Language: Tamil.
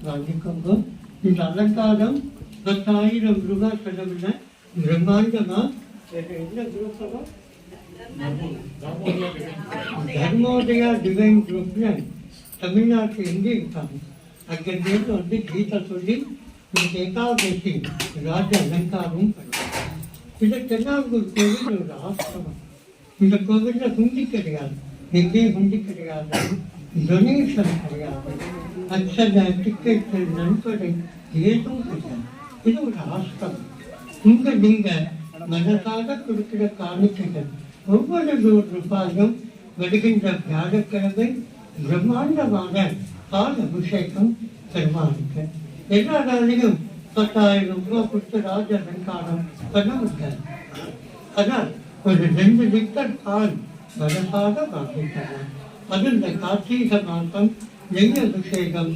வாங்கிக்கோங்க. இந்த அலங்காரம் 10,000 ரூபாய் செலவில் பிரம்மாண்டமா என்ன குரூப் தர்மோதயா டிவைன் குரூப்ல தமிழ்நாட்டில் எங்கே இருக்காங்க அங்கிருந்து வந்து கீதா சொல்லி இந்த ஏகாதசி ராஜ அலங்காரம் பண்ணுவாங்க. இது தென்னாங்கூர் கோவில் ஒரு ஆசிரமம். இந்த கோவில்ல ஹுண்டி கிடையாது, எங்கேயும் ஹுண்டி கிடையாது, டொனேஷன் கிடையாது, அச்சனை டிக்கெட்டு நன்கொடை ஏதும் கிடையாது. இது ஒரு ஆசிரமம். நீங்க மனசாக கொடுக்கிற காணிக்கைகள் ஒவ்வொரு ரூபாயும் வருகின்ற வியாழக்கிழமை பிரம்மாண்டமான பால் அபிஷேகம் பெருமாளுக்கு. எல்லா நாளையும் 10,000 ரூபாய் கொடுத்து ராஜ அலங்காரம் பண்ண முடியாது. ஆனால் ஒரு 2 லிட்டர் பால் மனசாக வாங்கிக்கலாம். அது இந்த கார்த்திகை மாதம் நெய் அபிஷேகம்